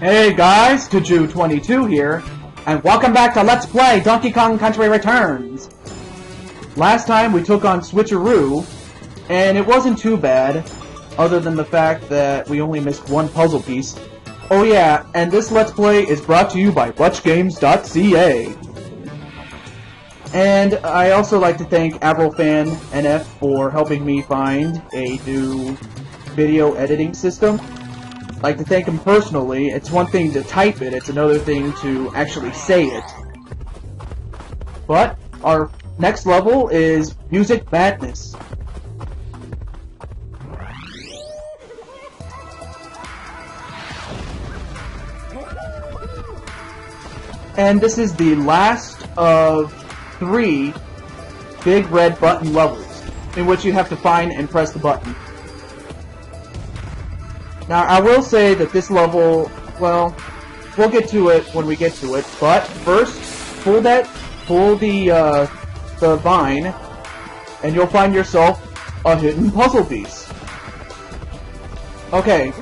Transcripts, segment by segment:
Hey guys, Tuju22 here, and welcome back to Let's Play Donkey Kong Country Returns! Last time we took on Switcheroo, and it wasn't too bad, other than the fact that we only missed one puzzle piece. Oh yeah, and this Let's Play is brought to you by ButchGames.ca. And I also like to thank AvrilFan NF for helping me find a new video editing system. I'd like to thank him personally. It's one thing to type it, it's another thing to actually say it. But our next level is Music Madness. And this is the last of 3 big red button levels, in which you have to find and press the button. Now, I will say that this level, well, we'll get to it when we get to it, but first, pull the vine, and you'll find yourself a hidden puzzle piece. Okay,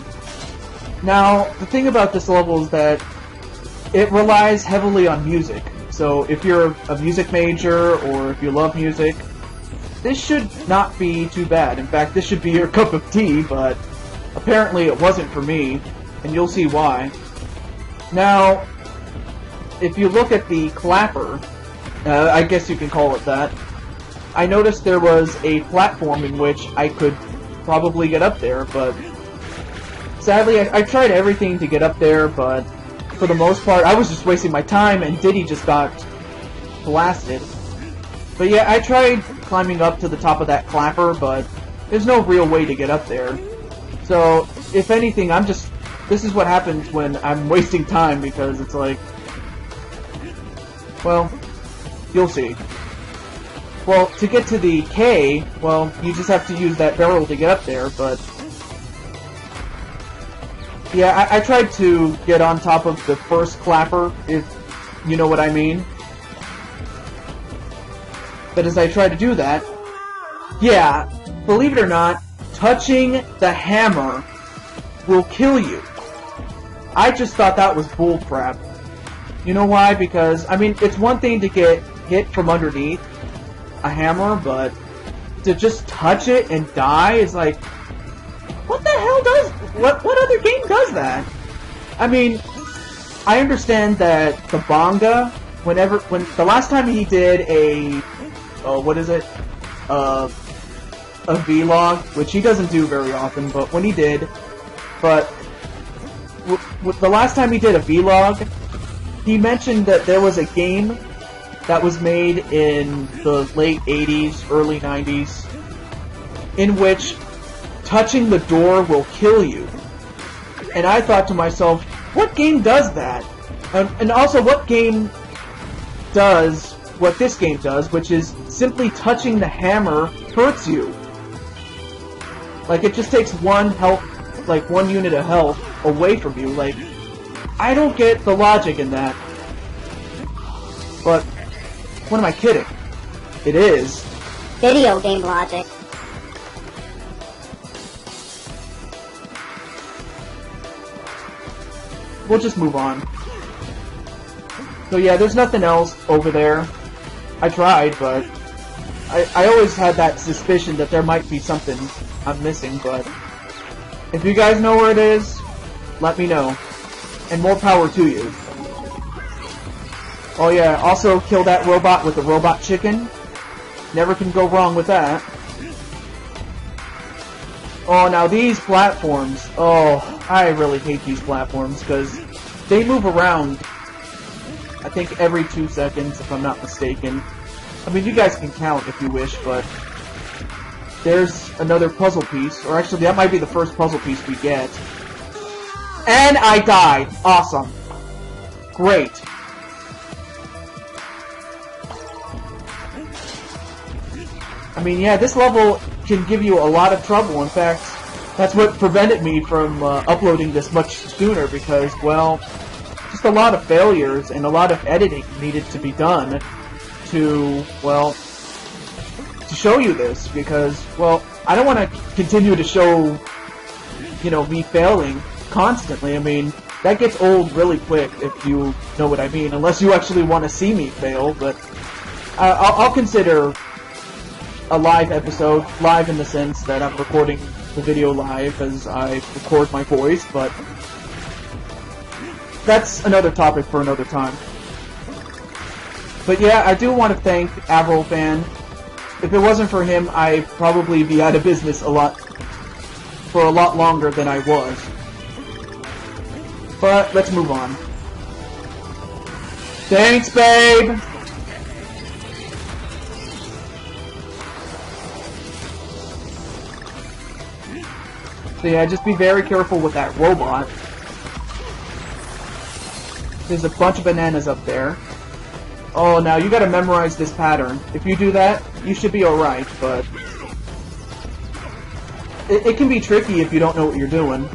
now, the thing about this level is that it relies heavily on music. So if you're a music major, or if you love music, this should not be too bad. In fact, this should be your cup of tea, but apparently it wasn't for me, and you'll see why. Now, if you look at the clapper, I guess you can call it that, I noticed there was a platform in which I could probably get up there, but sadly I tried everything to get up there, but for the most part I was just wasting my time, and Diddy just got blasted. But yeah, I tried climbing up to the top of that clapper, but there's no real way to get up there. So, if anything, this is what happens when I'm wasting time, because it's like, well, you'll see. Well, to get to the K, well, you just have to use that barrel to get up there, but yeah, I tried to get on top of the first clapper, if you know what I mean. But as I tried to do that, yeah, believe it or not, touching the hammer will kill you. I just thought that was bullcrap. You know why? Because, I mean, it's one thing to get hit from underneath a hammer, but to just touch it and die is like, what the hell does... What other game does that? I mean, I understand that the Bonga, when the last time he did a... what is it? A vlog, which he doesn't do very often, but when he did, but the last time he did a vlog, he mentioned that there was a game that was made in the late 80s, early 90s, in which touching the door will kill you. And I thought to myself, what game does that? And also, what game does what this game does, which is simply touching the hammer hurts you? Like, it just takes one unit of health away from you. Like, I don't get the logic in that. But, what am I kidding? It is. Video game logic. We'll just move on. So yeah, there's nothing else over there. I tried, but I always had that suspicion that there might be something I'm missing, but if you guys know where it is, let me know. And more power to you. Oh yeah, also kill that robot with the robot chicken. Never can go wrong with that. Oh, now these platforms. Oh, I really hate these platforms, because they move around, I think, every 2 seconds, if I'm not mistaken. I mean, you guys can count if you wish, but there's another puzzle piece, or actually that might be the first puzzle piece we get. And I died! Awesome. Great. I mean, yeah, this level can give you a lot of trouble. In fact, that's what prevented me from uploading this much sooner, because, well, just a lot of failures and a lot of editing needed to be done to, well, to show you this, because, well, I don't want to continue to show, you know, me failing constantly. I mean, that gets old really quick, if you know what I mean, unless you actually want to see me fail, but I'll consider a live episode, live in the sense that I'm recording the video live as I record my voice, but that's another topic for another time. But yeah, I do want to thank Avril Fan. If it wasn't for him, I'd probably be out of business for a lot longer than I was. But let's move on. Thanks, babe! So yeah, just be very careful with that robot. There's a bunch of bananas up there. Oh, now you gotta memorize this pattern. If you do that, you should be alright, but it can be tricky if you don't know what you're doing.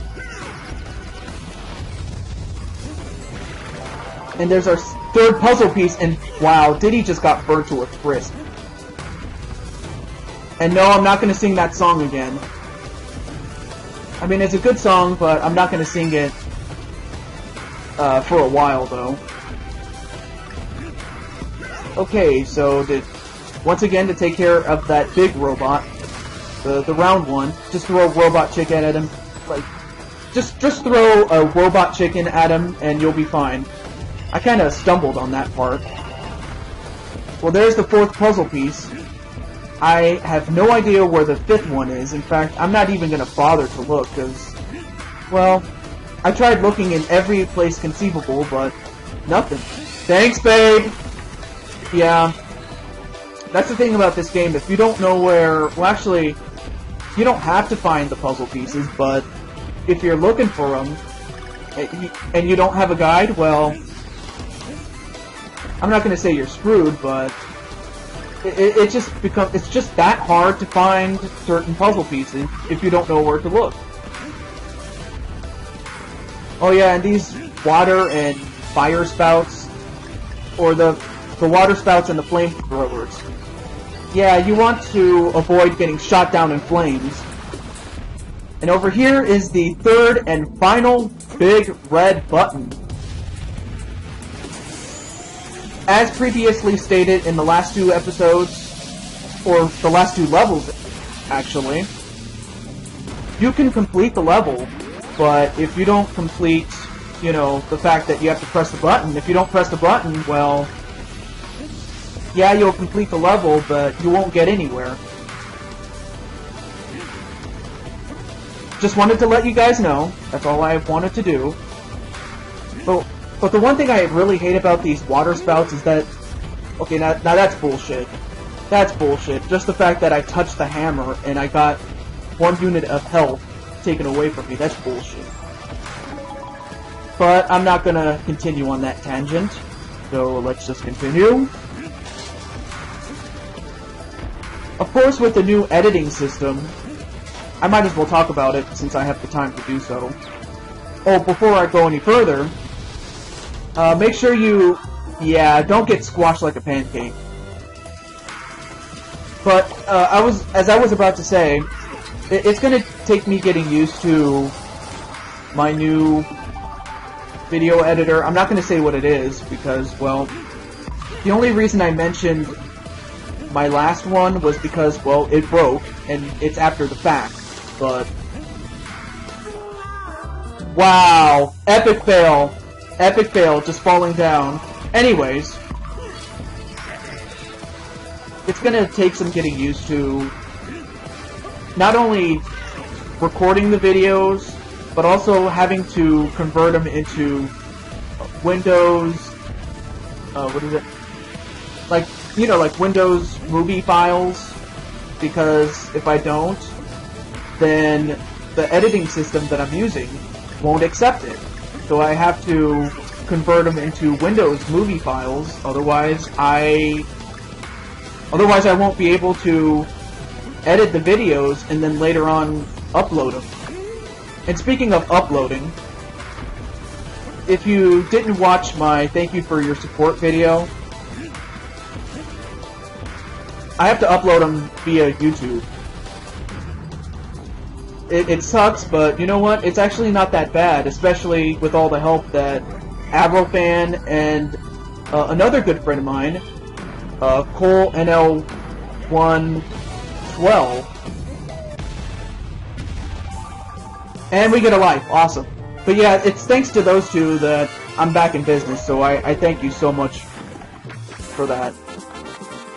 And there's our third puzzle piece, and wow, Diddy just got burnt to a crisp. And no, I'm not gonna sing that song again. I mean, it's a good song, but I'm not gonna sing it for a while, though. Okay, so once again, to take care of that big robot, the round one, just throw a robot chicken at him. Like, just throw a robot chicken at him, and you'll be fine. I kind of stumbled on that part. Well, there's the fourth puzzle piece. I have no idea where the fifth one is. In fact, I'm not even going to bother to look, because, well, I tried looking in every place conceivable, but nothing. Thanks, babe! Yeah, that's the thing about this game. If you don't know where... Well, actually, you don't have to find the puzzle pieces, but if you're looking for them, and you don't have a guide, well... I'm not going to say you're screwed, but it's just that hard to find certain puzzle pieces if you don't know where to look. Oh yeah, and these water and fire spouts, or the water spouts and the flamethrowers. Yeah, you want to avoid getting shot down in flames. And over here is the third and final big red button. As previously stated in the last two episodes, or the last two levels, actually, you can complete the level, but if you don't complete, you know, the fact that you have to press the button, if you don't press the button, well, yeah, you'll complete the level, but you won't get anywhere. Just wanted to let you guys know, that's all I wanted to do. But the one thing I really hate about these water spouts is that... Okay, now that's bullshit. That's bullshit. Just the fact that I touched the hammer and I got 1 unit of health taken away from me, that's bullshit. But I'm not gonna continue on that tangent, so let's just continue. Of course, with the new editing system, I might as well talk about it since I have the time to do so. Oh, before I go any further... make sure you, don't get squashed like a pancake. But, as I was about to say, it's gonna take me getting used to my new video editor. I'm not gonna say what it is, because, well, the only reason I mentioned my last one was because, well, it broke, and it's after the fact, but... Wow! Epic fail! Epic fail, just falling down. Anyways, it's gonna take some getting used to not only recording the videos, but also having to convert them into Windows, what is it? Like, you know, like Windows movie files, because if I don't, then the editing system that I'm using won't accept it. So I have to convert them into Windows movie files, otherwise I won't be able to edit the videos and then later on upload them. And speaking of uploading, if you didn't watch my thank you for your support video, I have to upload them via YouTube. it sucks, but you know what? It's actually not that bad, especially with all the help that Avrofan and another good friend of mine, Cole NL112, and we get a life. Awesome. But yeah, it's thanks to those two that I'm back in business, so I thank you so much for that.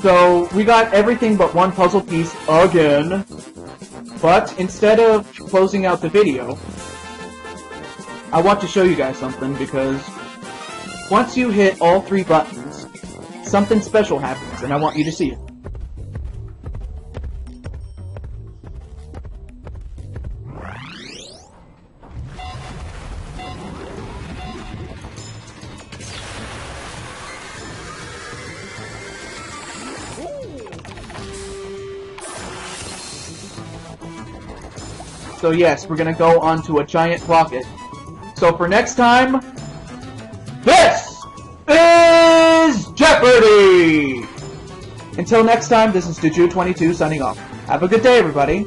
So, we got everything but one puzzle piece again, but instead of closing out the video, I want to show you guys something, because once you hit all 3 buttons, something special happens, and I want you to see it. So yes, we're gonna go onto a giant rocket. So for next time, this is Jeopardy! Until next time, this is Deju22 signing off. Have a good day, everybody.